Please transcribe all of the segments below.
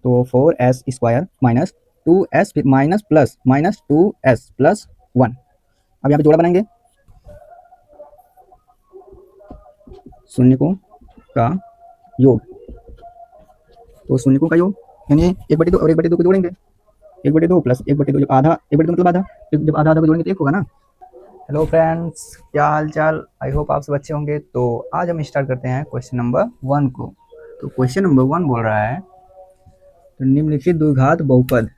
तो 4s² minus 2s minus plus minus 2s+1। अब यहाँ पे जोड़ा बनाएंगे, शून्यकों का योग। तो शून्यकों का योग यानी 1/2 और 1/2 को जोड़ेंगे, 1/2 प्लस 1/2 जब आधा, 1/2 मतलब आधा, जब आधा आधा को जोड़ेंगे तो 1 होगा ना। हेलो फ्रेंड्स, क्या हाल चाल, आई होप आप सब अच्छे होंगे। तो आज हम स्टार्ट करते हैं क्वेश्चन नंबर 1 को। तो क्वेश्चन नंबर 1 बोल रहा है, तो निम्नलिखित द्विघात बहुपद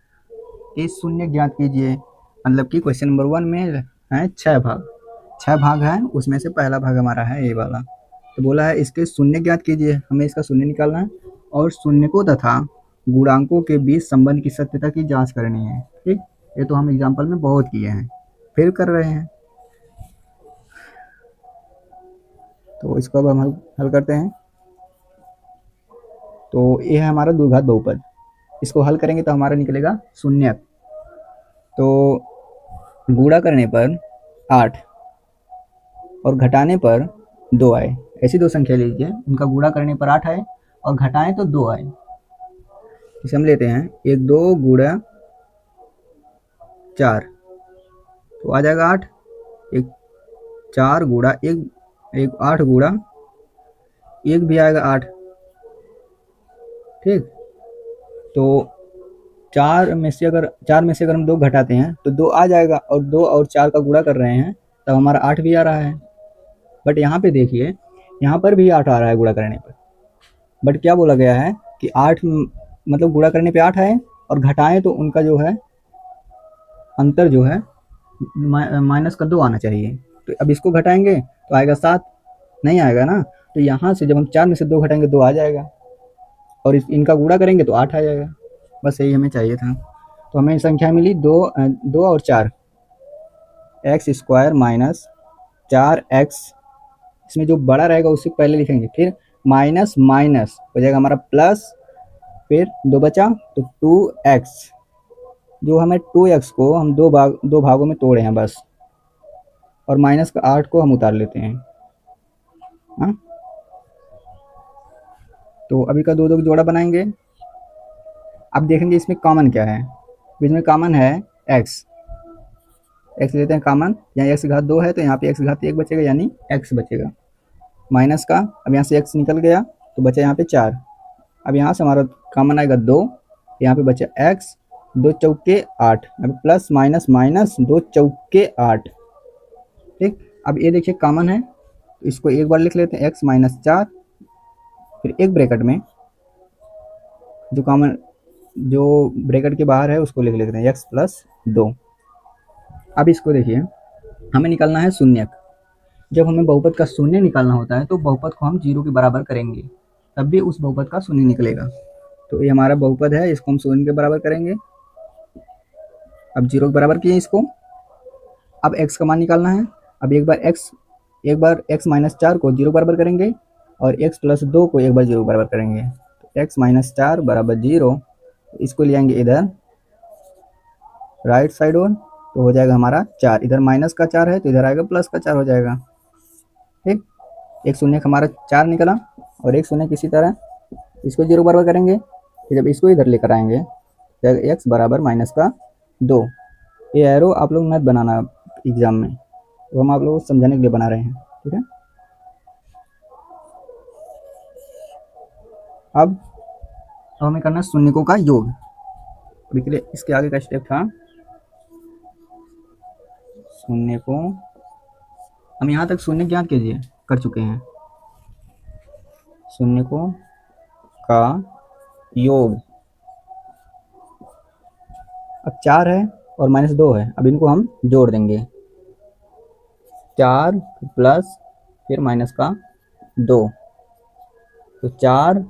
के शून्य ज्ञात कीजिए। मतलब कि क्वेश्चन नंबर 1 में है 6 भाग, 6 भाग हैं, उसमें से पहला भाग हमारा है ये वाला। तो बोला है इसके शून्य ज्ञात कीजिए, हमें इसका शून्य निकालना है और शून्यकों तथा गुणांकों के बीच संबंध की सत्यता की जांच करनी है। ठीक, ये तो हम एग्जाम्पल में बहुत किए हैं, फिर कर रहे हैं। तो इसको अब हम हल करते हैं। तो ये है हमारा द्विघात बहुपद, इसको हल करेंगे तो हमारा निकलेगा शून्यक। तो गुणा करने पर 8 और घटाने पर 2 आए, ऐसी दो संख्या लीजिए, उनका गुणा करने पर 8 आए और घटाएं तो 2 आए। इसे हम लेते हैं 1 2 गुणा 4, तो आ जाएगा 8। एक 4 गुणा 1, एक 8 गुणा 1 भी आएगा 8। ठीक, तो 4 में से अगर हम 2 घटाते हैं तो 2 आ जाएगा, और 2 और 4 का गुणा कर रहे हैं तब हमारा 8 भी आ रहा है। बट यहाँ पे देखिए, यहाँ पर भी 8 आ रहा है गुणा करने पर। बट क्या बोला गया है कि 8 मतलब गुणा करने पे 8 आए और घटाएं तो उनका जो है अंतर जो है माइनस का 2 आना चाहिए। तो अब इसको घटाएंगे तो आएगा 7, नहीं आएगा ना। तो यहाँ से जब हम 4 में से 2 घटाएंगे 2 आ जाएगा, और इनका गुणा करेंगे तो 8 आ जाएगा। बस यही हमें चाहिए था। तो हमें संख्या मिली 2 और 4, x² माइनस 4x, इसमें जो बड़ा रहेगा उससे पहले लिखेंगे, फिर माइनस माइनस हो जाएगा हमारा प्लस, फिर 2 बचा तो 2x। जो हमें 2x को हम दो भागों में तोड़े हैं बस, और माइनस का 8 को हम उतार लेते हैं। हाँ, तो अभी का 2 2 जोड़ा बनाएंगे। अब देखेंगे इसमें कॉमन क्या है। बीच में कॉमन है x, x लेते हैं कॉमन, यहाँ x घात 2 है तो यहाँ पे x घात 1 बचेगा, यानी x बचेगा माइनस का। अब यहाँ से x निकल गया तो बचा यहाँ पे 4। अब यहाँ से हमारा कॉमन आएगा 2, यहाँ पे बचा x, 2 चौके 8, अब प्लस माइनस माइनस 2 चौके 8। ठीक, अब ये देखिए कॉमन है तो इसको एक बार लिख लेते हैं x माइनस 4, फिर एक ब्रैकेट में जो कॉमन, जो ब्रैकेट के बाहर है उसको लिख लेते हैं x प्लस 2। अब इसको देखिए, हमें निकालना है शून्यक। जब हमें बहुपद का शून्य निकालना होता है तो बहुपद को हम 0 के बराबर करेंगे, तब भी उस बहुपद का शून्य निकलेगा। तो ये हमारा बहुपद है, इसको हम शून्य के बराबर करेंगे। अब 0 के बराबर किए इसको। अब x का मान निकालना है। अब एक बार x माइनस 4 को 0 के बराबर करेंगे और x प्लस 2 को एक बार 0 के बराबर करेंगे। तो x माइनस 4 बराबर 0, इसको ले आएंगे इधर राइट साइड और, तो हो जाएगा हमारा 4। इधर माइनस का 4 है तो इधर आएगा प्लस का 4 हो जाएगा। ठीक, एक शून्य हमारा 4 निकला, और एक शून्य किसी तरह इसको 0 बराबर करेंगे, फिर जब इसको इधर लेकर आएंगे तो x बराबर माइनस का 2। ये एरो आप लोग मत बनाना एग्जाम में, तो हम आप लोगों को समझाने के लिए बना रहे हैं। ठीक है, अब हमें करना शून्यकों का योग। अभी के लिए इसके आगे का स्टेप था शून्यकों, हम यहाँ तक शून्य ज्ञात कीजिए कर चुके हैं। शून्यकों का योग, अब 4 है और माइनस 2 है, अब इनको हम जोड़ देंगे। 4 प्लस फिर माइनस का 2, तो 4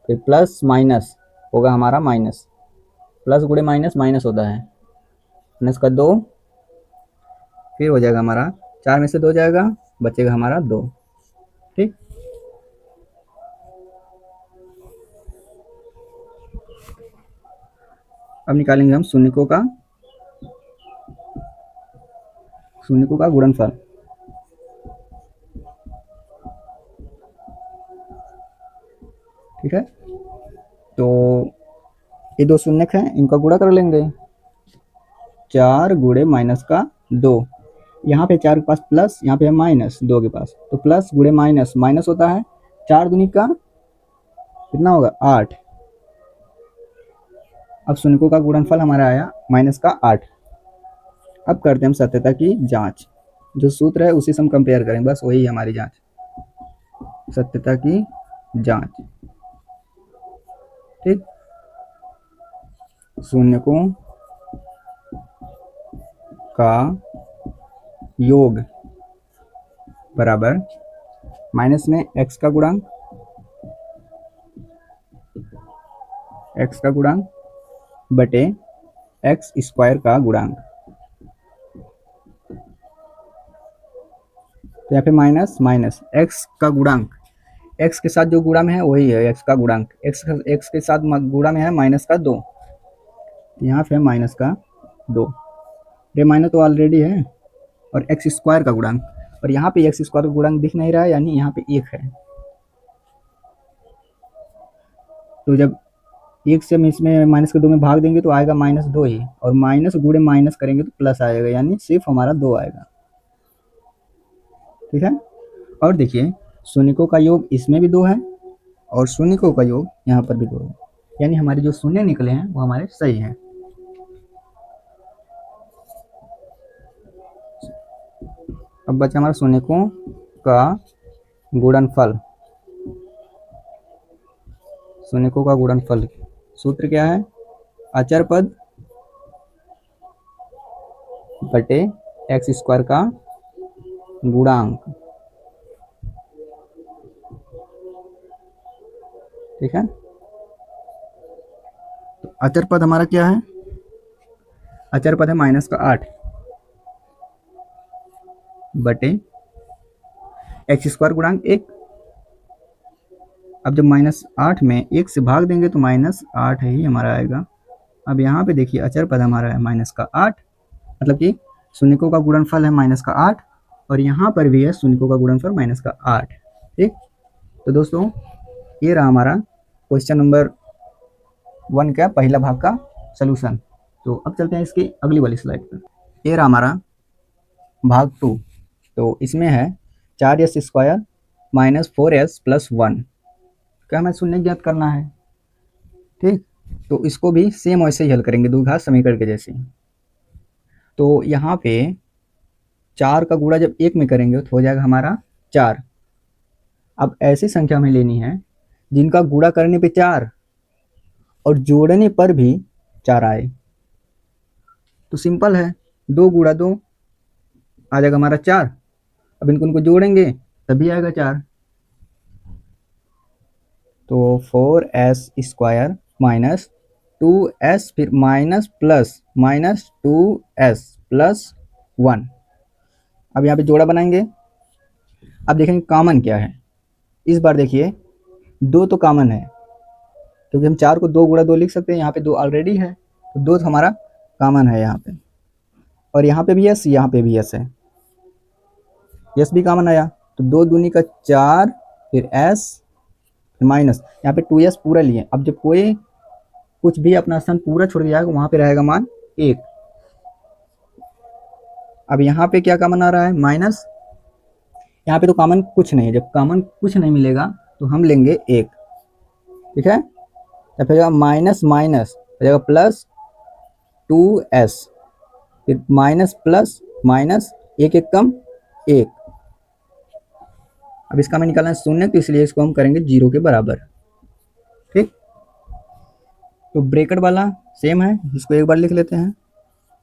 फिर प्लस माइनस होगा हमारा माइनस, प्लस गुणे माइनस माइनस होता है, माइनस का 2, फिर हो जाएगा हमारा 4 में से 2 जाएगा, बचेगा हमारा 2। ठीक, अब निकालेंगे हम शून्यकों का गुणनफल। ठीक है, तो ये दो शून्यक हैं, इनका गुणा कर लेंगे। 4 गुणे माइनस का 2, यहाँ पे 4 के पास प्लस, यहाँ पे है माइनस 2 के पास, तो प्लस गुणे माइनस, माइनस होता है 4 दूनी का कितना होगा 8। अब शून्यकों का गुणनफल हमारा आया माइनस का 8। अब करते हैं हम सत्यता की जांच। जो सूत्र है उसी से हम कंपेयर करें, बस वही है हमारी जांच, सत्यता की जांच। ठीक, शून्यकों का योग बराबर माइनस में x का गुणांक, बटे एक्स स्क्वायर का गुणांक। तो यहाँ पे माइनस माइनस एक्स का गुणांक, एक्स के साथ जो गुणा में है वही है एक्स का गुणांक, एक्स के साथ गुणा में है माइनस का 2, यहाँ पे माइनस का 2, ये माइनस तो ऑलरेडी है, और एक्स स्क्वायर का गुणांक, और यहाँ पे एक्स स्क्वायर का गुणांक दिख नहीं रहा है, यानी यहाँ पे 1 है। तो जब 1 से हम इसमें माइनस के 2 में भाग देंगे तो आएगा माइनस 2 ही, और माइनस गुणे माइनस करेंगे तो प्लस आएगा, यानी सिर्फ हमारा 2 आएगा। ठीक है, और देखिए शून्यकों का योग इसमें भी 2 है, और शून्यकों का योग यहाँ पर भी 2 है, यानी हमारे जो शून्य निकले हैं वो हमारे सही हैं। अब बचा हमारा शून्यकों का गुणनफल। शून्यकों का गुणनफल सूत्र क्या है, अचर पद बटे एक्स स्क्वायर का गुणांक। ठीक है, तो अचर पद हमारा क्या है, अचर पद है माइनस का 8 बटे एक्स स्क्वायर गुणांक 1। अब जब -8 में 1 से भाग देंगे तो -8 ही हमारा आएगा। अब यहाँ पे देखिए अचर पद हमारा है माइनस का 8, मतलब कि शून्यकों का गुणनफल है माइनस का 8, और यहाँ पर भी है शून्यकों का गुणनफल माइनस का 8। ठीक, तो दोस्तों ये रहा हमारा क्वेश्चन नंबर 1 का पहला भाग का सलूशन। तो अब चलते हैं इसकी अगली वाली स्लाइड पर। ये रहा हमारा भाग 2। तो इसमें है 4s square minus 4s plus 1 का हमें शून्य ज्ञात करना है। ठीक, तो इसको भी सेम वैसे ही हल करेंगे, द्विघात समीकरण के जैसे। तो यहाँ पे 4 का गुणा जब 1 में करेंगे तो हो जाएगा हमारा 4। अब ऐसी संख्या हमें लेनी है जिनका गुणा करने पे 4 और जोड़ने पर भी 4 आए। तो सिंपल है, 2 गुणा 2 आ जाएगा हमारा 4। अब इनको जोड़ेंगे तभी आएगा 4। तो 4s स्क्वायर माइनस 2s, फिर minus plus minus 2s plus 1। अब यहाँ पे जोड़ा बनाएंगे। अब देखेंगे कॉमन क्या है। इस बार देखिए 2 तो कॉमन है, क्योंकि हम 4 को 2 गुणा 2 लिख सकते हैं, यहाँ पे 2 ऑलरेडी है, तो 2 तो हमारा कॉमन है यहाँ पे। और यहाँ पे भी यस, यहाँ पे भी यस है, यस भी कॉमन आया, तो 2 दूनी का 4, फिर s माइनस यहाँ पे 2s पूरा लिए। अब जब कोई कुछ भी अपना स्थान पूरा छोड़ जाएगा वहाँ पे रहेगा मान 1। अब यहाँ पे क्या कॉमन आ रहा है, माइनस। यहाँ पे तो कॉमन कुछ नहीं है, जब कॉमन कुछ नहीं मिलेगा तो हम लेंगे 1। ठीक है, तो फिर माइनस माइनस हो जाएगा प्लस 2s, फिर माइनस प्लस माइनस, 1 1 कम 1। अब इसका हमें निकालना है शून्य, तो इसलिए इसको हम करेंगे 0 के बराबर। ठीक, तो ब्रैकेट वाला सेम है, इसको एक बार लिख लेते हैं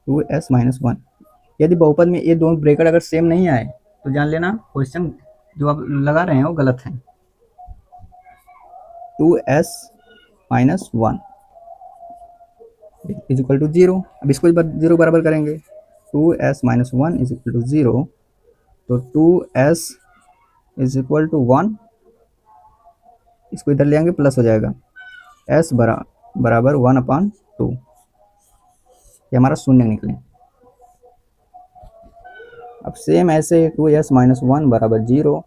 2s माइनस 1। यदि बहुपद में ये दोनों ब्रैकेट अगर सेम नहीं आए तो जान लेना क्वेश्चन जो आप लगा रहे हैं वो गलत है। 2s minus 1 is equal to 0। अब इसको 0 बराबर करेंगे, 2s minus 1 is equal to 0, तो 2s इज इक्वल टू 1, इसको इधर ले आएंगे प्लस हो जाएगा, s बराबर 1/2, ये हमारा शून्य निकले। अब सेम ऐसे 2s माइनस 1 बराबर 0,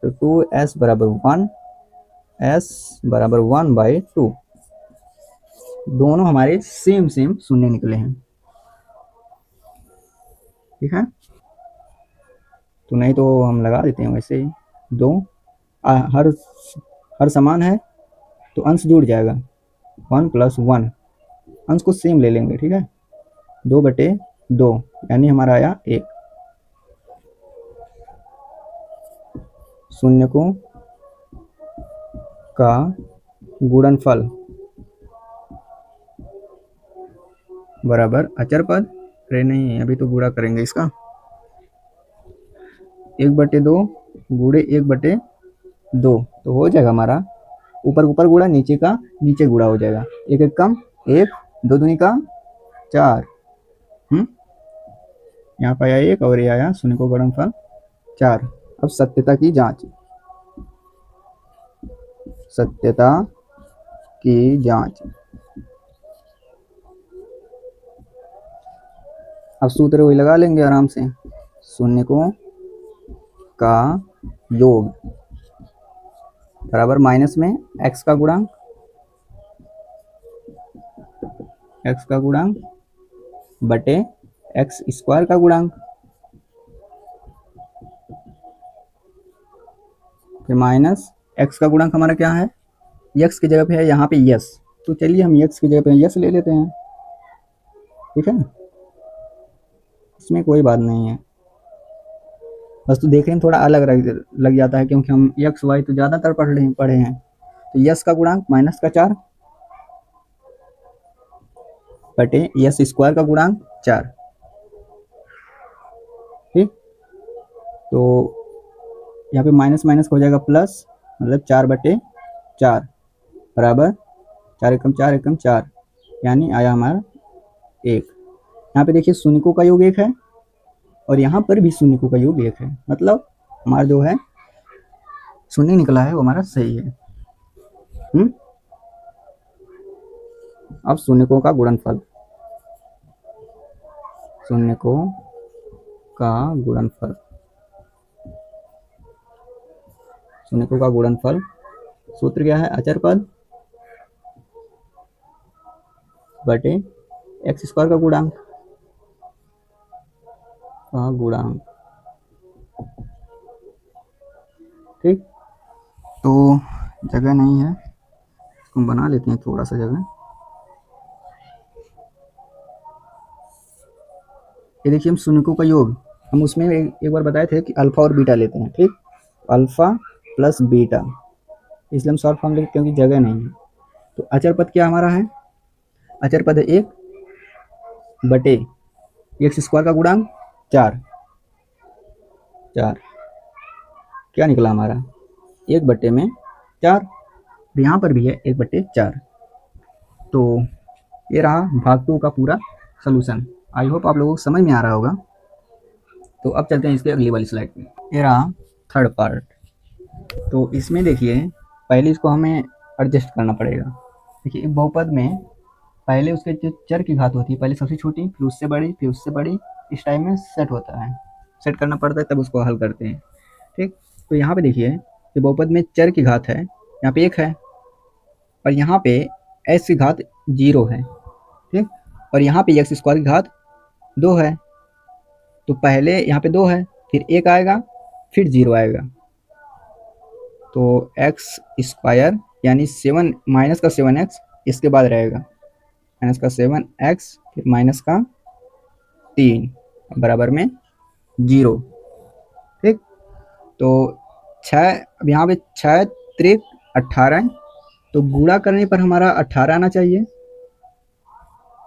तो 2s बराबर 1, s बराबर 1/2। दोनों हमारे सेम सेम शून्य निकले हैं। ठीक है, तो नहीं तो हम लगा देते हैं वैसे ही। दो हर हर समान है तो अंश जुड़ जाएगा, 1+1 अंश को सेम ले लेंगे। ठीक है, 2/2 यानी हमारा आया 1। शून्यकों का गुणनफल बराबर अचर पद, अरे नहीं अभी तो गुणा करेंगे इसका, 1/2 गुणे 1/2 तो हो जाएगा हमारा ऊपर ऊपर गुणा, नीचे का नीचे गुणा हो जाएगा। एक एक कम, एक, दो दूनी का 4। यहाँ पे आया 1 और ये आया शून्य को गुणनफल 4। अब सत्यता की जांच, सत्यता की जांच। अब सूत्र वही लगा लेंगे आराम से, शून्यकों का योग बराबर माइनस में x का गुणांक, x का गुणांक बटे x स्क्वायर का गुणांक, फिर माइनस x का गुणांक हमारा क्या है, x की जगह पे है यहाँ पे यस, तो चलिए हम x की जगह पे यस ले लेते हैं। ठीक है, इसमें कोई बात नहीं है, बस तो देखने में थोड़ा अलग लग जाता है क्योंकि हम एक्स वाई तो ज़्यादातर पढ़े हैं। तो यस का गुणांक माइनस का 4 बटे यस स्क्वायर का गुणांक 4। ठीक, तो यहाँ पे माइनस माइनस हो जाएगा प्लस, मतलब 4/4 बराबर 4 एकम 4 एकम 4, यानी आया हमारा 1। यहाँ पे देखिए शून्यकों का योग 1 है और यहाँ पर भी शून्यकों का योग 1 है, मतलब हमारा जो है शून्य निकला है वो हमारा सही है। अब शून्यकों का गुणनफल, शून्यकों का गुणनफल, शून्यकों का गुणनफल सूत्र क्या है, अचर पद बटे एक्स स्क्वायर का गुणांक, ठीक, तो जगह नहीं है, हम बना लेते हैं थोड़ा सा जगह। ये देखिए हम शून्यकों का योग, हम उसमें एक बार बताए थे कि अल्फा और बीटा लेते हैं। ठीक, अल्फा प्लस बीटा, इसलिए हम शॉर्ट फॉर्म लेते क्योंकि जगह नहीं है। तो अचर पद क्या हमारा है, अचर पद है 1/, एक्स स्क्वायर का गुणांक 4, क्या निकला हमारा 1/4, यहाँ पर भी है 1/4। तो ये रहा भाग 2 का पूरा सोल्यूशन। आई होप आप लोगों को समझ में आ रहा होगा। तो अब चलते हैं इसके अगली वाली स्लाइड पे। ये रहा थर्ड पार्ट। तो इसमें देखिए पहले इसको हमें एडजस्ट करना पड़ेगा। देखिए बहुपद में पहले उसके जो चर की घात होती है, पहले सबसे छोटी, फिर उससे बड़ी, फिर उससे बड़ी, इस टाइम में सेट होता है, सेट करना पड़ता है, तब उसको हल करते हैं। ठीक, तो यहाँ पे देखिए जो बहुपद में चर की घात है यहाँ पे 1 है और यहाँ पे x की घात 0 है। ठीक, और यहाँ पे x स्क्वायर की घात 2 है। तो पहले यहाँ पे 2 है, फिर 1 आएगा, फिर 0 आएगा, तो x स्क्वायर यानी 7 माइनस का 7x इसके बाद रहेगा, माइनस का 7x फिर माइनस का 3 बराबर में 0। ठीक, तो 6, अब यहाँ पे 6 त्रिक 18, तो गुणा करने पर हमारा 18 आना चाहिए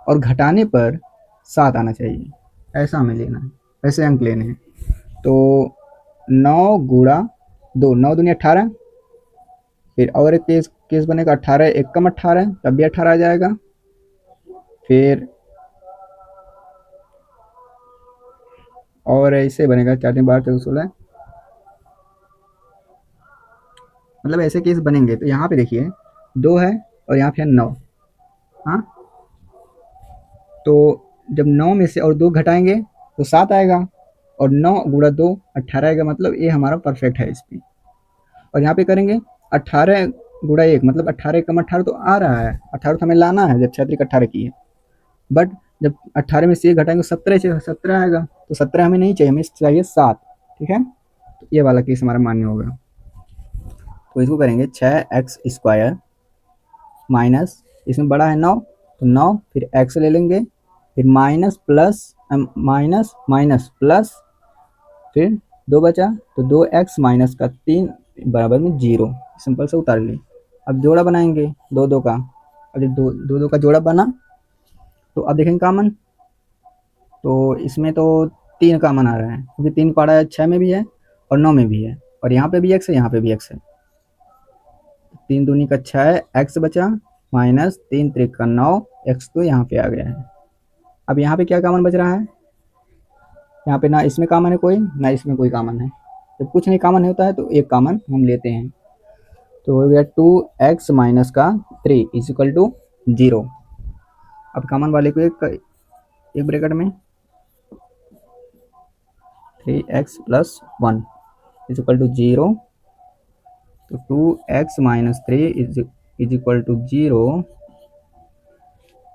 और घटाने पर 7 आना चाहिए, ऐसा हमें लेना है, ऐसे अंक लेने हैं। तो 9 गुणा 2, 9 दूनी 18, फिर और एक केस बनेगा 18 एक कम 18, तब भी 18 आ जाएगा, फिर और ऐसे बनेगा 4 3 12 14 16, मतलब ऐसे केस बनेंगे। तो यहाँ पे देखिए 2 है और यहाँ पे है 9। हाँ, तो जब 9 में से और 2 घटाएंगे तो 7 आएगा और 9 गुणा 2 18 आएगा, मतलब ये हमारा परफेक्ट है इस पर। और यहाँ पे करेंगे 18 गुणा 1 मतलब 18 कम 18 तो आ रहा है, 18 तो हमें लाना है जब 6 त्रिक 18 की है, बट जब 18 में से 1 घटाएंगे 17 से 17 आएगा, तो 17 हमें नहीं चाहिए, हमें चाहिए 7। ठीक है, तो ये वाला केस हमारा मान्य होगा। तो इसको करेंगे 6x² माइनस, इसमें बड़ा है 9 तो 9, फिर x ले लेंगे, फिर minus plus minus minus plus, फिर 2 बचा तो 2x माइनस का 3 बराबर में 0, सिंपल से उतार ली। अब जोड़ा बनाएंगे दो दो का, अब जब दो दो का जोड़ा बना तो अब देखेंगे कामन, तो इसमें तो 3 कामन आ रहा है क्योंकि 3 पड़ा है 6 में भी है और 9 में भी है, और यहाँ पे भी x है यहाँ पे भी x है, 3 दूनी का 6 x बचा माइनस 3 त्रिक का 9 x तो यहाँ पे आ गया है। अब यहाँ पे क्या कामन बच रहा है, यहाँ पे ना इसमें कामन है कोई, ना इसमें कोई कामन है, जब कुछ नहीं कामन होता है तो एक कामन हम लेते हैं, तो हो गया 2x माइनस का 3 इज इक्वल टू 0। अब कामन वाले को एक ब्रैकेट में 3x plus 1 is equal to 0, तो 2x minus 3 is equal to 0,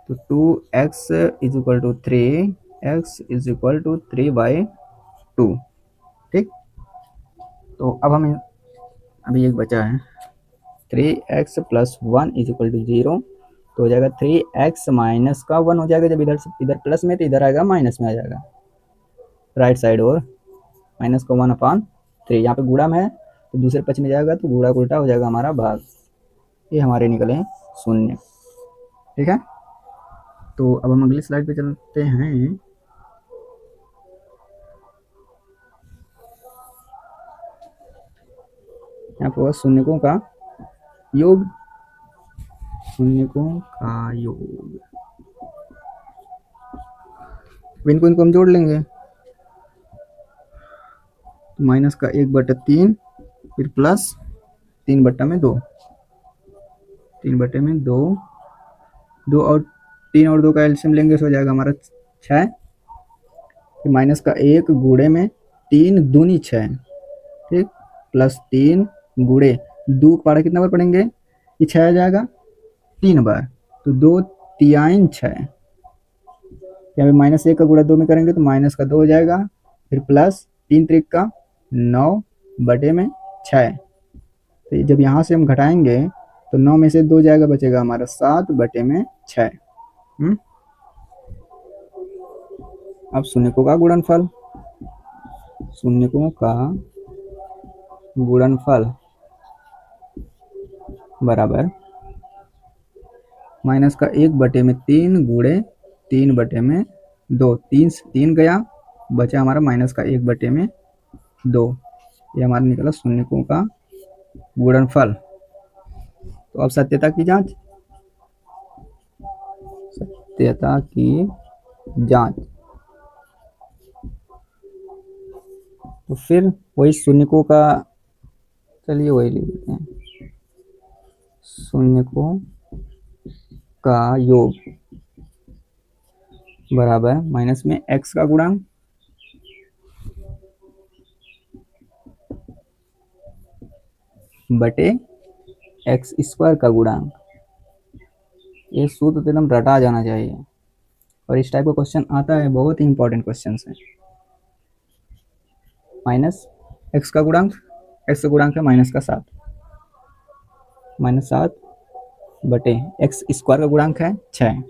तो 2x is equal to 3, x is equal to 3/2। ठीक, तो अब हमें अभी एक बचा है 3x plus 1 is equal to 0, तो हो जाएगा 3x माइनस का 1 हो जाएगा, जब इधर प्लस में तो इधर आएगा माइनस में आ जाएगा राइट साइड, और माइनस का 1/3, यहाँ पे गुणा में है तो दूसरे पक्ष में जाएगा तो गुणा उल्टा हो जाएगा हमारा भाग, ये हमारे निकले शून्य। ठीक है, तो अब हम अगली स्लाइड पे चलते हैं। यहाँ पर शून्यकों का योग, शून्यकों का योग, इनको हम जोड़ लेंगे, तो माइनस का 1/3 फिर प्लस 3/2, 3/2, 2 और 3 और 2 का एलसीएम लेंगे तो हो जाएगा हमारा 6, फिर माइनस का 1 गुणे में 3 दूनी 6, ठीक, प्लस 3 गुणे 2 पारा कितना बार पढ़ेंगे, ये 6 आ जाएगा 3 बार, तो 2 तिहाई 6, यहाँ पे माइनस 1 का गुणा 2 में करेंगे तो माइनस का 2 हो जाएगा, फिर प्लस 3 त्रिक का 9/6, तो जब यहाँ से हम घटाएंगे तो 9 में से 2 जाएगा, बचेगा हमारा 7/6। अब शून्यकों का गुणनफल, शून्यकों का गुणनफल बराबर माइनस का 1/3 गुणे 3/2, 3 गया, बचा हमारा माइनस का 1/2, ये हमारा निकला शून्यकों का गुणनफल। तो अब सत्यता की जांच, सत्यता की जांच, तो फिर वही शून्यकों का, चलिए वही लिख देते हैं, शून्यकों का योग बराबर माइनस में x का गुणांक बटे x² का गुणांक। ये सूत्र तो एकदम रटा जाना चाहिए, और इस टाइप का क्वेश्चन आता है, बहुत ही इंपॉर्टेंट क्वेश्चन है। माइनस x का गुणांक, x का गुणांक है माइनस का 7, -7 बटे x² का गुणांक है 6,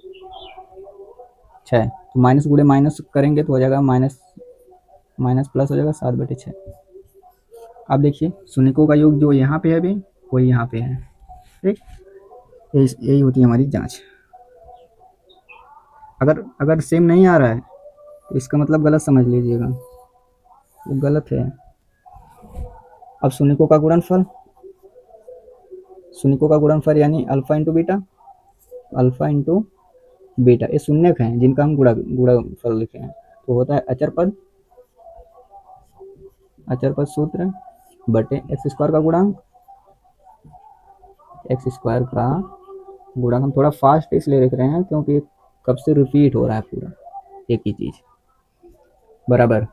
तो माइनस गुणे माइनस करेंगे तो हो जाएगा माइनस माइनस प्लस हो जाएगा 7/6। अब देखिए शून्यकों का योग जो यहाँ पे है अभी वही यहाँ पे है, ठीक, यही होती है हमारी जांच। अगर सेम नहीं आ रहा है तो इसका मतलब गलत समझ लीजिएगा, वो गलत है। अब शून्यकों का गुणनफल, शून्यकों का गुणनफल यानी alpha into beta, alpha into beta, ये शून्यक हैं जिनका हम गुणनफल लिखे हैं, तो होता है अचर पद, अचर पद सूत्र बटे x² का गुणांक, x² का गुणांक। हम थोड़ा फास्ट इसलिए लिख रहे हैं क्योंकि कब से रिपीट हो रहा है पूरा एक ही चीज, बराबर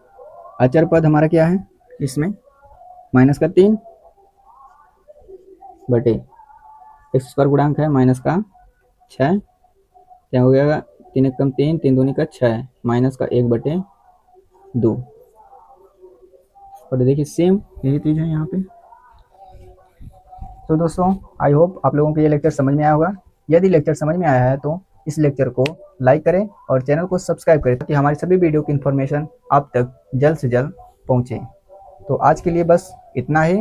अचर पद हमारा क्या है इसमें, -3 बटे एक्स स्क्वायर गुणांक है माइनस का 6, क्या हो गया 3 एक कम 3, 3 दूनी का 6 माइनस का 1/2। और देखिए सेम यही चीज़ है यहाँ पे। तो दोस्तों आई होप आप लोगों को ये लेक्चर समझ में आया होगा। यदि लेक्चर समझ में आया है तो इस लेक्चर को लाइक करें और चैनल को सब्सक्राइब करें ताकि हमारी सभी वीडियो की इन्फॉर्मेशन आप तक जल्द से जल्द पहुँचे। तो आज के लिए बस इतना ही।